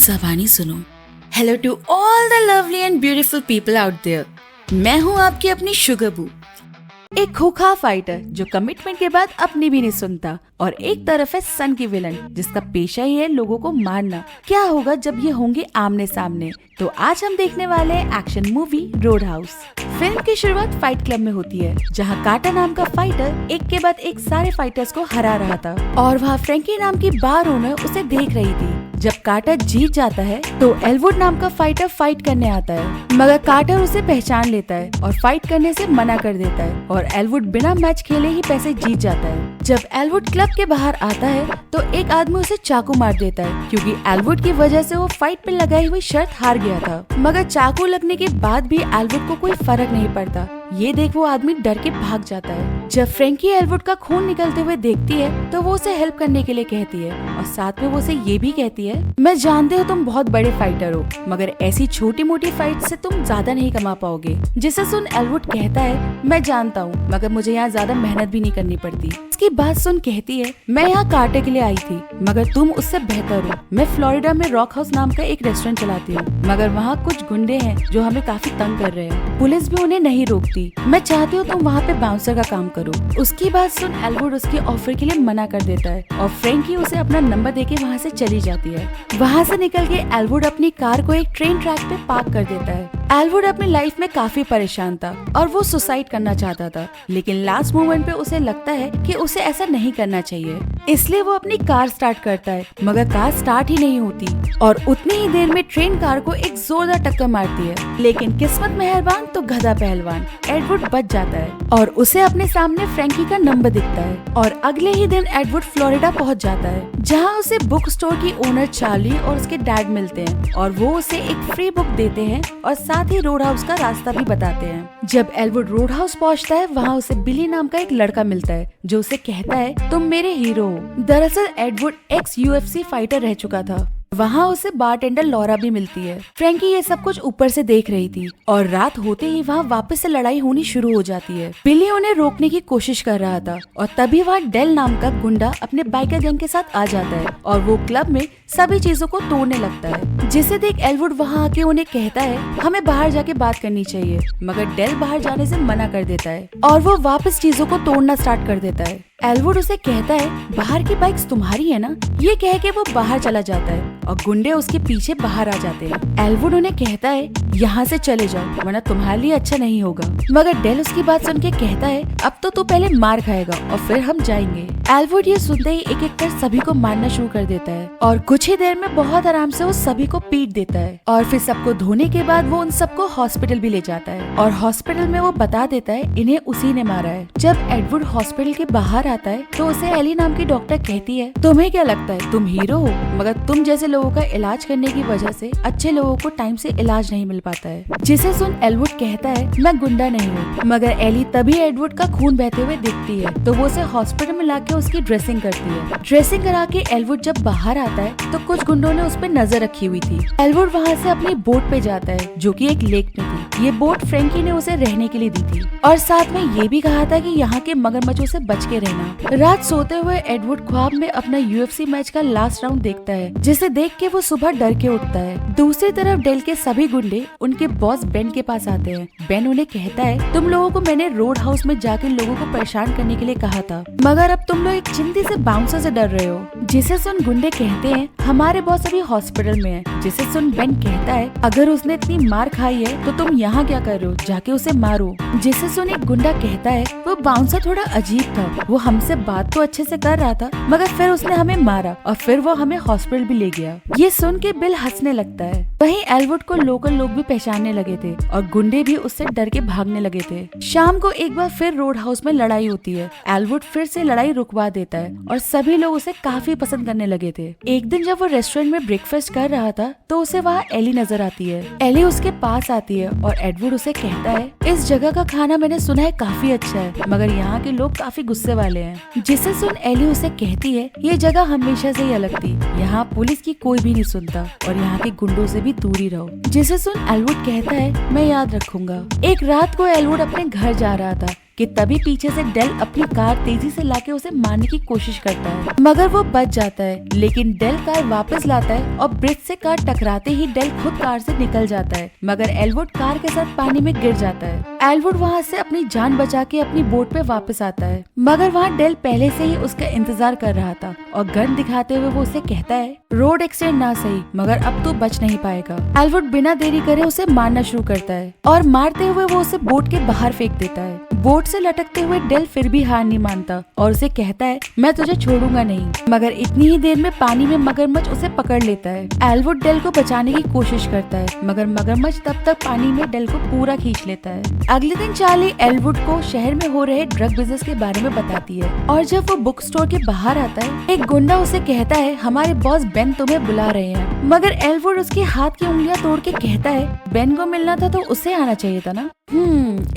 ज़बानी सुनो। Hello to all the lovely and beautiful people out there. मैं हूँ आपकी अपनी शुगरबू, एक खोखा फाइटर जो कमिटमेंट के बाद अपनी भी नहीं सुनता, और एक तरफ है सन की विलन जिसका पेशा ही है लोगों को मारना। क्या होगा जब ये होंगे आमने सामने? तो आज हम देखने वाले हैं action movie road house. Film की शुरुआत फाइट क्लब में होती है, जहाँ काटा नाम का फाइटर एक के बाद एक सारे फाइटर्स को हरा रहा था, और वहाँ फ्रैंकी नाम की बार ओनर उसे देख रही थी। जब कार्टर जीत जाता है तो एलवुड नाम का फाइटर फाइट करने आता है, मगर कार्टर उसे पहचान लेता है और फाइट करने से मना कर देता है, और एलवुड बिना मैच खेले ही पैसे जीत जाता है। जब एलवुड क्लब के बाहर आता है तो एक आदमी उसे चाकू मार देता है, क्योंकि एलवुड की वजह से वो फाइट पे लगाई हुई शर्त हार गया था। मगर चाकू लगने के बाद भी एलवुड को कोई फर्क नहीं पड़ता। ये देख वो आदमी डर के भाग जाता है। जब फ्रैंकी एलवुड का खून निकलते हुए देखती है तो वो उसे हेल्प करने के लिए कहती है, और साथ में वो उसे ये भी कहती है, मैं जानती हूँ तुम बहुत बड़े फाइटर हो, मगर ऐसी छोटी मोटी फाइट से तुम ज्यादा नहीं कमा पाओगे। जिसे सुन एलवुड कहता है, मैं जानता हूँ, मगर मुझे यहाँ ज्यादा मेहनत भी नहीं करनी पड़ती। इसकी बात सुन कहती है, मैं यहाँ कार्टर के लिए आई थी, मगर तुम उससे बेहतर हो। मैं फ्लोरिडा में रॉक हाउस नाम का एक रेस्टोरेंट चलाती हूँ, मगर वहाँ कुछ गुंडे हैं जो हमें काफी तंग कर रहे हैं। पुलिस भी उन्हें नहीं रोकती। मैं चाहती हूँ तुम वहाँ पे बाउंसर का काम करो। उसकी बात सुन एलवुड उसकी ऑफर के लिए मना कर देता है, और फ्रैंकी उसे अपना नंबर देके वहाँ से चली जाती है। वहाँ से निकल के एलवुड अपनी कार को एक ट्रेन ट्रैक पे पार्क कर देता है। एलवुड अपनी लाइफ में काफी परेशान था और वो सुसाइड करना चाहता था, लेकिन लास्ट मोमेंट पे उसे लगता है कि उसे ऐसा नहीं करना चाहिए, इसलिए वो अपनी कार स्टार्ट करता है, मगर कार स्टार्ट ही नहीं होती, और उतनी ही देर में ट्रेन कार को एक जोरदार टक्कर मारती है। लेकिन किस्मत मेहरबान तो गधा पहलवान, एडवर्ड बच जाता है और उसे अपने सामने फ्रैंकी का नंबर दिखता है। और अगले ही दिन एडवर्ड फ्लोरिडा पहुंच जाता है, जहां उसे बुक स्टोर की ओनर चार्ली और उसके डैड मिलते हैं, और वो उसे एक फ्री बुक देते हैं और साथ ही रोड हाउस का रास्ता भी बताते हैं। जब एलवुड रोड हाउस पहुंचता है, वहाँ उसे बिली नाम का एक लड़का मिलता है, जो उसे कहता है, तुम मेरे हीरो हो। दरअसल एडवर्ड एक्स यूएफसी फाइटर रह चुका था। वहाँ उसे बारटेंडर लॉरा भी मिलती है। फ्रैंकी ये सब कुछ ऊपर से देख रही थी, और रात होते ही वहाँ वापस से लड़ाई होनी शुरू हो जाती है। बिली उन्हें रोकने की कोशिश कर रहा था, और तभी वहाँ डेल नाम का गुंडा अपने बाइकर गैंग के साथ आ जाता है, और वो क्लब में सभी चीजों को तोड़ने लगता है। जिसे देख एलवुड वहाँ आके उन्हें कहता है, हमें बाहर जाके बात करनी चाहिए, मगर डेल बाहर जाने से मना कर देता है, और वो वापस चीजों को तोड़ना स्टार्ट कर देता है। एलवुड उसे कहता है, बाहर की बाइक्स तुम्हारी है ना? ये कह के वो बाहर चला जाता है, और गुंडे उसके पीछे बाहर आ जाते हैं। एलवुड उन्हें कहता है, यहाँ से चले जाओ, वरना तुम्हारे लिए अच्छा नहीं होगा। मगर डेल उसकी बात सुन के कहता है, अब तो तू पहले मार खाएगा और फिर हम जाएंगे। एलवुड ये सुनते ही एक एक कर सभी को मारना शुरू कर देता है, और कुछ ही देर में बहुत आराम से वो सभी को पीट देता है, और फिर सबको धोने के बाद वो उन सबको हॉस्पिटल भी ले जाता है, और हॉस्पिटल में वो बता देता है इन्हें उसी ने मारा है। जब एडवर्ड हॉस्पिटल के बाहर आता है तो उसे एली नाम की डॉक्टर कहती है, तुम्हें क्या लगता है तुम हीरो हो, मगर तुम जैसे लोगों का इलाज करने की वजह से अच्छे लोगों को टाइम से इलाज नहीं मिल पाता है। जिसे सुन एलवुड कहता है, मैं गुंडा नहीं हूँ, मगर एली तभी एडवर्ड का खून बहते हुए दिखती है, तो वो उसे हॉस्पिटल में लाके उसकी ड्रेसिंग करती है। ड्रेसिंग करा के एलवुड जब बाहर आता है तो कुछ गुंडों ने उस पर नजर रखी हुई थी। एलवुड वहाँ से अपनी बोट पे जाता है, जो कि एक लेक में थी। ये बोट फ्रैंकी ने उसे रहने के लिए दी थी, और साथ में ये भी कहा था कि यहाँ के मगरमच्छों से बच के रहना। रात सोते हुए एडवर्ड ख्वाब में अपना यूएफसी मैच का लास्ट राउंड देखता है, जिसे देख के वो सुबह डर के उठता है। दूसरी तरफ डेल के सभी गुंडे उनके बॉस बेन के पास आते हैं। बेन उन्हें कहता है, तुम लोगों को मैंने रोड हाउस में जाकर लोगों को परेशान करने के लिए कहा था, मगर अब तुम लोग एक चिंती से बाउंसर से डर रहे हो। जिसे सुन गुंडे कहते हैं, हमारे बॉस अभी हॉस्पिटल में है। जिसे सुन बेन कहता है, अगर उसने इतनी मार खाई है तो तुम यहाँ क्या कर रहे हो, जाके उसे मारो। जिसे सुन एक गुंडा कहता है, वो बाउंसर थोड़ा अजीब था, वो हमसे बात तो अच्छे से कर रहा था, मगर फिर उसने हमें मारा और फिर वो हमें हॉस्पिटल भी ले गया। ये सुन के बिल हंसने लगता है। वहीं एलवुड को लोकल लोग भी पहचानने लगे थे, और गुंडे भी उससे डर के भागने लगे थे। शाम को एक बार फिर रोड हाउस में लड़ाई होती है। एलवुड फिर से लड़ाई रुकवा देता है, और सभी लोग उसे काफी पसंद करने लगे थे। एक दिन जब वो रेस्टोरेंट में ब्रेकफास्ट कर रहा था तो उसे वहाँ एली नजर आती है। एली उसके पास आती है, और एडवर्ड उसे कहता है, इस जगह का खाना मैंने सुना है काफी अच्छा है, मगर यहाँ के लोग काफी गुस्से वाले हैं। जिसे सुन एली उसे कहती है, ये जगह हमेशा से ही अलग थी, यहाँ पुलिस की कोई भी नहीं सुनता, और यहाँ के गुंडों से भी दूर ही रहो। जिसे सुन एलवुड कहता है, मैं याद रखूंगा। एक रात को एलवुड अपने घर जा रहा था कि तभी पीछे से डेल अपनी कार तेजी से लाके उसे मारने की कोशिश करता है, मगर वो बच जाता है। लेकिन डेल कार वापस लाता है और ब्रिज से कार टकराते ही डेल खुद कार से निकल जाता है, मगर एलवुड कार के साथ पानी में गिर जाता है। एलवुड वहाँ से अपनी जान बचा के अपनी बोट पे वापस आता है, मगर वहाँ डेल पहले से ही उसका इंतजार कर रहा था और गन दिखाते हुए वो उसे कहता है, रोड एक्सीडेंट ना सही मगर अब तो बच नहीं पाएगा। एलवुड बिना देरी करे उसे मारना शुरू करता है और मारते हुए वो उसे बोट के बाहर फेंक देता है। बोट से लटकते हुए डेल फिर भी हार नहीं मानता और उसे कहता है, मैं तुझे छोड़ूंगा नहीं, मगर इतनी ही देर में पानी में मगरमच्छ उसे पकड़ लेता है। एलवुड डेल को बचाने की कोशिश करता है, मगर मगरमच्छ तब तक पानी में डेल को पूरा खींच लेता है। अगले दिन चार्ली एलवुड को शहर में हो रहे ड्रग बिजनेस के बारे में बताती है और जब वो बुक स्टोर के बाहर आता है, एक गुंडा उसे कहता है, हमारे बॉस बेन तुम्हें बुला रहे हैं, मगर एलवुड उसके हाथ की उंगलियां तोड़ के कहता है, बेन को मिलना था तो उसे आना चाहिए था ना।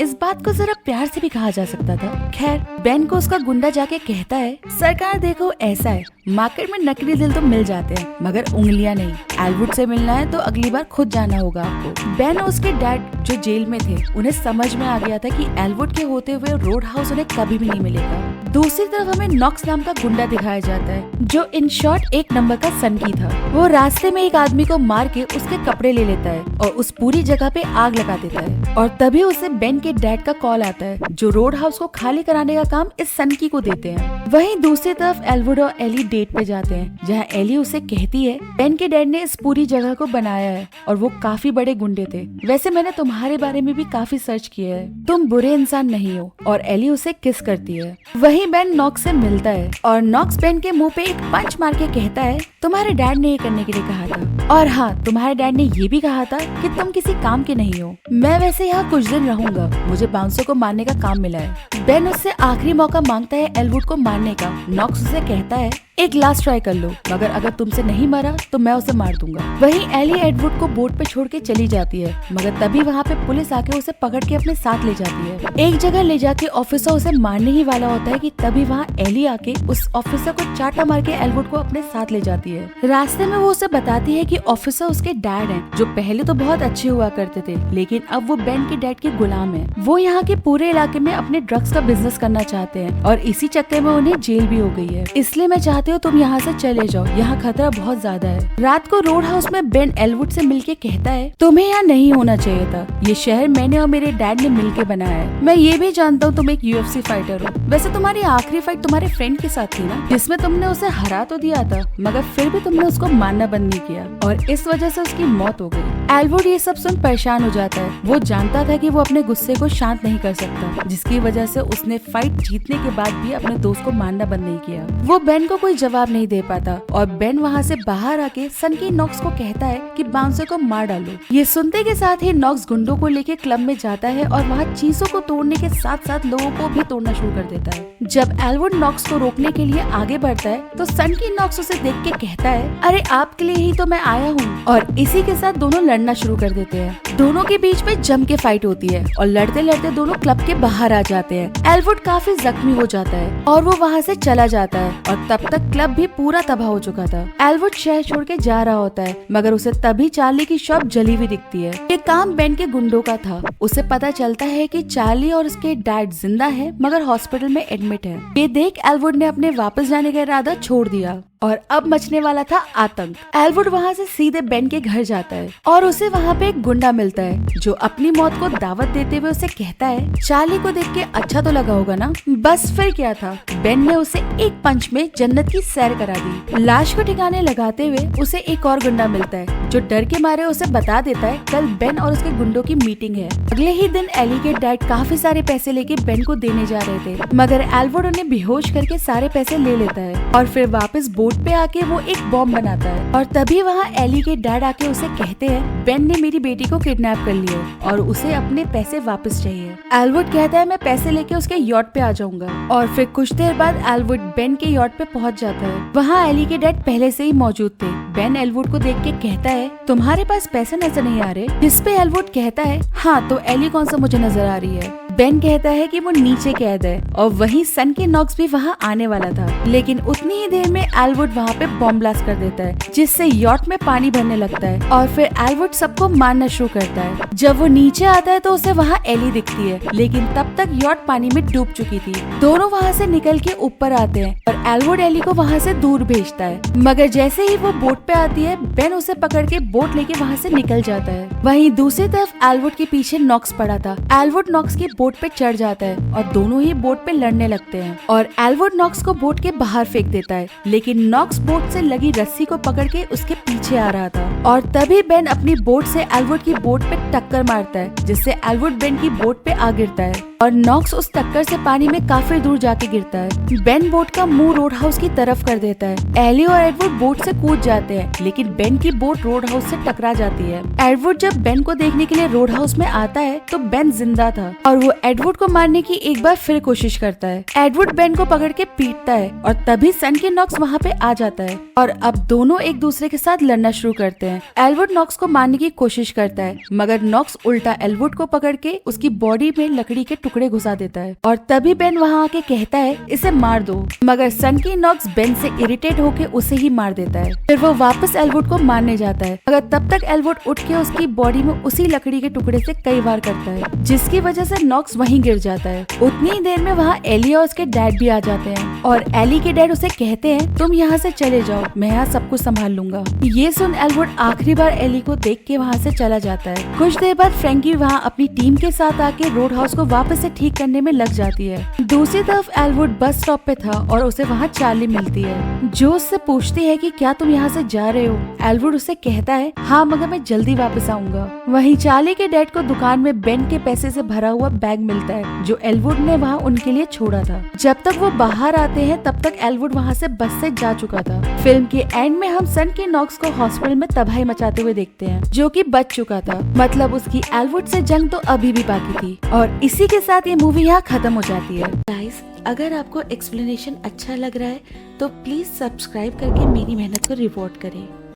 इस बात को जरा प्यार से भी कहा जा सकता था। खैर, बेन को उसका गुंडा जाके कहता है, सरकार देखो ऐसा है, मार्केट में नकली दिल तो मिल जाते हैं मगर उंगलियां नहीं। एलवुड से मिलना है तो अगली बार खुद जाना होगा आपको। बेन और उसके डैड जो जेल में थे, उन्हें समझ में आ गया था कि एलवुड के होते हुए रोड हाउस उन्हें कभी भी नहीं मिलेगा। दूसरी तरफ हमें नॉक्स नाम का गुंडा दिखाया जाता है जो इन शॉर्ट एक नंबर का सनकी था। वो रास्ते में एक आदमी को मार के उसके कपड़े ले लेता है और उस पूरी जगह पे आग लगा देता है और तभी उसे बेन के डैड का कॉल आता है जो रोड हाउस को खाली कराने का काम इस सनकी को देते हैं। वहीं दूसरी तरफ एलवुड और एली डेट पे जाते हैं जहाँ एली उसे कहती है, बेन के डैड ने इस पूरी जगह को बनाया है और वो काफी बड़े गुंडे थे। वैसे मैंने तुम्हारे बारे में भी काफी सर्च किया है, तुम बुरे इंसान नहीं हो। और एली उसे किस करती है। वहीं बेन नॉक्स से मिलता है और नॉक्स बेन के मुंह पे एक पंच मार के कहता है, तुम्हारे डैड ने ये करने के लिए कहा था और हाँ, तुम्हारे डैड ने ये भी कहा था कि तुम किसी काम के नहीं हो। मैं वैसे यहाँ कुछ दिन रहूंगा, मुझे बाउंसर को मारने का काम मिला है। बेन उससे आखिरी मौका मांगता है एलवुड को मारने का। नॉक्स उसे कहता है, एक लास्ट ट्राई कर लो, मगर अगर तुमसे नहीं मरा तो मैं उसे मार दूंगा। वहीं एली एडवुड को बोट पे छोड़ के चली जाती है, मगर तभी वहाँ पे पुलिस आके उसे पकड़ के अपने साथ ले जाती है। एक जगह ले जाके ऑफिसर उसे मारने ही वाला होता है कि तभी वहाँ एली आके उस ऑफिसर को चाटा मार के एलवुड को अपने साथ ले जाती है। रास्ते में वो उसे बताती है कि ऑफिसर उसके डैड हैं, जो पहले तो बहुत अच्छे हुआ करते थे, लेकिन अब वो बेन के डैड के गुलाम है। वो यहाँ के पूरे इलाके में अपने ड्रग्स का बिजनेस करना चाहते हैं और इसी चक्कर में उन्हें जेल भी हो गई है। इसलिए मैं चाहती हूँ तुम यहाँ से चले जाओ, यहाँ खतरा बहुत ज्यादा है। रात को रोड हाउस में बेन एलवुड से मिलके कहता है, तुम्हें यहाँ नहीं होना चाहिए था, ये शहर मैंने और मेरे डैड ने मिलके बनाया है। मैं ये भी जानता हूँ तुम एक UFC फाइटर हो। वैसे तुम्हारी आखिरी फाइट तुम्हारे फ्रेंड के साथ थी ना, जिसमें तुमने उसे हरा तो दिया था, मगर फिर भी तुमने उसको मारना बंद नहीं किया और इस वजह से उसकी मौत हो गई। एलवुड ये सब सुन परेशान हो जाता है। वो जानता था कि वो अपने गुस्से को शांत नहीं कर सकता, जिसकी वजह से उसने फाइट जीतने के बाद भी अपने दोस्त को मारना बंद नहीं किया। वो बेन को कोई जवाब नहीं दे पाता और बेन वहाँ से बाहर आके सनकी नॉक्स को कहता है कि बाउंसर को मार डालो। ये सुनते के साथ ही नॉक्स गुंडों को लेके क्लब में जाता है और वहाँ चीजों को तोड़ने के साथ साथ लोगों को भी तोड़ना शुरू कर देता है। जब एलवुड नॉक्स को रोकने के लिए आगे बढ़ता है तो सनकी नॉक्स उसे देख के कहता है, अरे आपके लिए ही तो मैं आया हूँ। और इसी के साथ दोनों लड़ना शुरू कर देते हैं। दोनों के बीच में जम के फाइट होती है और लड़ते लड़ते दोनों क्लब के बाहर आ जाते हैं। एलवुड काफी जख्मी हो जाता है और वो वहाँ से चला जाता है और तब तक क्लब भी पूरा तबाह हो चुका था। एलवुड शहर छोड़ के जा रहा होता है, मगर उसे तभी चार्ली की शॉप जली हुई दिखती है। ये काम बेन के गुंडों का था। उसे पता चलता है कि चार्ली और उसके डैड जिंदा है, मगर हॉस्पिटल में एडमिट है। ये देख एलवुड ने अपने वापस जाने का इरादा छोड़ दिया और अब मचने वाला था आतंक। एलवुड वहाँ से सीधे बेन के घर जाता है और उसे वहाँ पे एक गुंडा मिलता है जो अपनी मौत को दावत देते हुए उसे कहता है, चार्ली को देख के अच्छा तो लगा होगा ना। बस फिर क्या था, बेन ने उसे एक पंच में जन्नत की सैर करा दी। लाश को ठिकाने लगाते हुए उसे एक और गुंडा मिलता है जो डर के मारे उसे बता देता है कल बेन और उसके गुंडों की मीटिंग है। अगले ही दिन एली के डैड काफी सारे पैसे लेके बेन को देने जा रहे थे, मगर एलवुड उन्हें बेहोश करके सारे पैसे ले लेता है और फिर वापस बोट पे आके वो एक बॉम्ब बनाता है। और तभी वहाँ एली के डैड आके उसे कहते हैं, बेन ने मेरी बेटी को किडनैप कर लिया और उसे अपने पैसे वापस चाहिए। एलवुड कहता है, मैं पैसे लेके उसके यॉट पे आ जाऊंगा। और फिर कुछ देर बाद एलवुड बेन के यॉट पे पहुँच जाता है। वहाँ एली के डैड पहले से ही मौजूद थे। बेन एलवुड को देख के कहता है, तुम्हारे पास पैसे नजर नहीं आ रहे? जिस पे एलवुड कहता है, हाँ तो एली कौन सा मुझे नजर आ रही है। बेन कहता है कि वो नीचे कैद है और वहीं सन के नॉक्स भी वहाँ आने वाला था, लेकिन उतनी ही देर में एल्वुड वहाँ पे बॉम्ब ब्लास्ट कर देता है, जिससे यॉट में पानी भरने लगता है और फिर एल्वुड सबको मारना शुरू करता है। जब वो नीचे आता है तो उसे वहाँ एली दिखती है, लेकिन तब तक यॉट पानी में डूब चुकी थी। दोनों वहाँ से निकल के ऊपर आते हैं और एल्वुड एली को वहाँ से दूर भेजता है, मगर जैसे ही वो बोट पे आती है बेन उसे पकड़ के बोट लेके वहाँ से निकल जाता है। वहीं दूसरी तरफ एल्वुड के पीछे नॉक्स पड़ा था। एल्वुड नॉक्स की बोट पे चढ़ जाता है और दोनों ही बोट पे लड़ने लगते हैं और एल्वुड नॉक्स को बोट के बाहर फेंक देता है, लेकिन नॉक्स बोट से लगी रस्सी को पकड़ के उसके पीछे आ रहा था और तभी बेन अपनी बोट से एल्वुड की बोट पे टक्कर मारता है, जिससे एल्वुड बेन की बोट पे आ गिरता है और नॉक्स उस टक्कर से पानी में काफी दूर जाके गिरता है। बेन बोट का मुंह रोड हाउस की तरफ कर देता है। एली और एडवर्ड बोट से कूद जाते हैं, लेकिन बेन की बोट रोड हाउस से टकरा जाती है। एडवर्ड जब बेन को देखने के लिए रोड हाउस में आता है तो बेन जिंदा था और वो एडवर्ड को मारने की एक बार फिर कोशिश करता है। एडवर्ड बेन को पकड़ के पीटता है और तभी सन के नॉक्स वहाँ पे आ जाता है और अब दोनों एक दूसरे के साथ लड़ना शुरू करते हैं। एडवर्ड नॉक्स को मारने की कोशिश करता है, मगर नॉक्स उल्टा एडवर्ड को पकड़ के उसकी बॉडी में लकड़ी के टुकड़े घुसा देता है और तभी बेन वहाँ आके कहता है इसे मार दो, मगर सन की नॉक्स बेन से इरिटेट होके उसे ही मार देता है। फिर वो वापस एल्वुड को मारने जाता है, मगर तब तक एल्वुड उठ के उसकी बॉडी में उसी लकड़ी के टुकड़े से कई बार करता है, जिसकी वजह से नॉक्स वहीं गिर जाता है। उतनी ही देर में वहाँ एली और उसके डैड भी आ जाते हैं और एली के डैड उसे कहते हैं तुम यहाँ से चले जाओ, मैं यहाँ सब कुछ संभाल लूंगा। ये सुन एल्वुड आखिरी बार एली को देख के वहाँ से चला जाता है। कुछ देर बाद फ्रैंकी वहाँ अपनी टीम के साथ आके रोड हाउस को वापस से ठीक करने में लग जाती है। दूसरी तरफ एल्वुड बस स्टॉप पे था और उसे वहाँ चार्ली मिलती है, जो उससे पूछती है कि क्या तुम यहाँ से जा रहे हो। एल्वुड उसे कहता है हाँ, मगर मैं जल्दी वापस आऊंगा। वहीं चार्ली के डैड को दुकान में बेन के पैसे से भरा हुआ बैग मिलता है, जो एल्वुड ने वहाँ उनके लिए छोड़ा था। जब तक वो बाहर आते हैं तब तक एल्वुड वहाँ से बस से जा चुका था। फिल्म के एंड में हम सन के नॉक्स को हॉस्पिटल में तबाही मचाते हुए देखते हैं, जो कि बच चुका था। मतलब उसकी एल्वुड से जंग तो अभी भी बाकी थी। और इसी के साथ ये मूवी यहाँ खत्म हो जाती है। गाइस, अगर आपको एक्सप्लेनेशन अच्छा लग रहा है तो प्लीज सब्सक्राइब करके मेरी मेहनत को रिवॉर्ड करें।